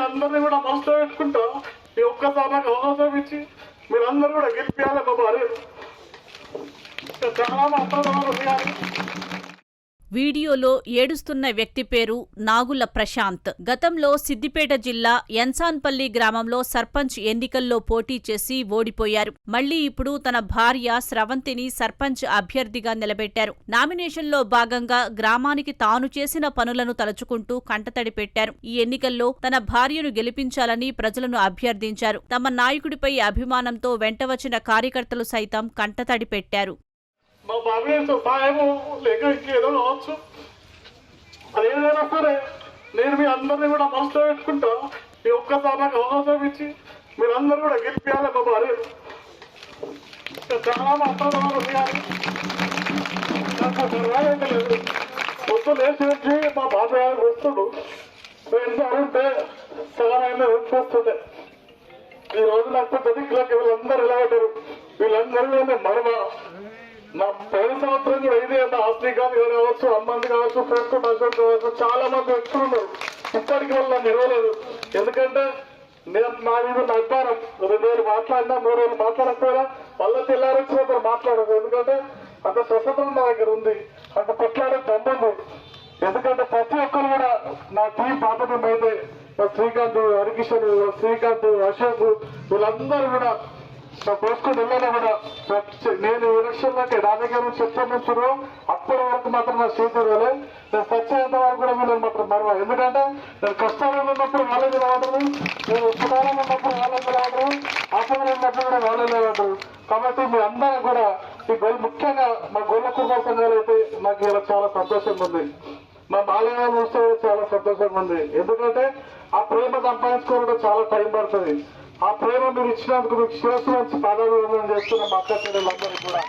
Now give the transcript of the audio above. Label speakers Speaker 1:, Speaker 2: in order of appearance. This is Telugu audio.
Speaker 1: అందరినీ కూడా మనసులో పెట్టుకుంటా ఈ ఒక్కసారి నాకు అవకాశం ఇచ్చి మీరందరూ కూడా గెలిపియాలి మా భార్య చాలా మాట్లాడాలి.
Speaker 2: వీడియోలో ఏడుస్తున్న వ్యక్తి పేరు నాగుల ప్రశాంత్. గతంలో సిద్దిపేట జిల్లా యన్సాన్పల్లి గ్రామంలో సర్పంచ్ ఎన్నికల్లో పోటీ చేసి ఓడిపోయారు. మళ్లీ ఇప్పుడు తన భార్య స్రవంతిని సర్పంచ్ అభ్యర్థిగా నిలబెట్టారు. నామినేషన్లో భాగంగా గ్రామానికి తాను చేసిన పనులను తలుచుకుంటూ కంటతడి పెట్టారు. ఈ ఎన్నికల్లో తన భార్యను గెలిపించాలని ప్రజలను అభ్యర్థించారు. తమ నాయకుడిపై అభిమానంతో వెంట వచ్చిన కార్యకర్తలు సైతం కంటతడి పెట్టారు.
Speaker 1: మా భార్య సహాయము లేక ఇంకేదో కావచ్చు, అదేదైనా సరే నేను మీ అందరినీ కూడా మనసులో పెట్టుకుంటా ఈ ఒక్కసారి నాకు అవకాశం ఇచ్చి మీరందరూ కూడా గెలిపియాలి మా భార్య చాలా మాట్లాడాలి. లేదు మొత్తం లేచి మా బాబాయ్ వస్తుడు ఉంటే సగమైన వస్తుండే. ఈ రోజు నాకు బతికిలోకి వీళ్ళందరూ ఎలా ఉంటారు, వీళ్ళందరూ మరమ నా పోయిన సంవత్సరం కూడా ఇదే శ్రీకాంత్ గారు కావచ్చు, అమ్మంది కావచ్చు, ఫ్రెండ్స్ అశోక్ కావచ్చు, చాలా మంది వ్యక్తులు ఇప్పటికి వల్ల నిలవలేదు. ఎందుకంటే నేను నా మీద నా అభిమానం 2 రోజులు మాట్లాడినా 3 రోజులు మాట్లాడకపోయినా మళ్ళీ తెల్లారొచ్చినప్పుడు మాట్లాడదు. ఎందుకంటే అంత స్వతంత్రం నా దగ్గర ఉంది, అంత కొట్లాడే దమ్ముంది. ఎందుకంటే ప్రతి ఒక్కరు కూడా నా టీం పాపం అయితే శ్రీకాంత్, హరికిషన్, శ్రీకాంత్, అశోక్ వీళ్ళందరూ కూడా పోసుకొని వెళ్ళినా కూడా నేను ఎలక్షన్లకి నా దగ్గర నుంచి చెప్తాను అప్పటి వరకు మాత్రం నా చేతులు నేను సత్యంత వరకు కూడా వీళ్ళని మాత్రం మరవ. ఎందుకంటే నేను కష్టాలు ఉన్నప్పుడు వాళ్ళని రావడము, నేను సుఖాలు ఉన్నప్పుడు వాళ్ళని రావడము, ఆపదలు ఉన్నప్పుడు కూడా వాళ్ళని రావడము. కాబట్టి మీ అందరూ కూడా ఈ గొల్లు ముఖ్యంగా మా గొల్ల కుటుంబ సంఘాలు అయితే నాకు ఇలా చాలా సంతోషంగా ఉంది. మా బాల్యాలు చూస్తే చాలా సంతోషంగా ఉంది. ఎందుకంటే ఆ ప్రేమ సంపాదించుకోవడం చాలా టైం పడుతుంది. ఆ ప్రేమ మీరు ఇచ్చినందుకు మీకు శిరస్సు నుంచి పాదాభివందనం చేస్తున్న మా అక్క చెల్లెలందరికీ కూడా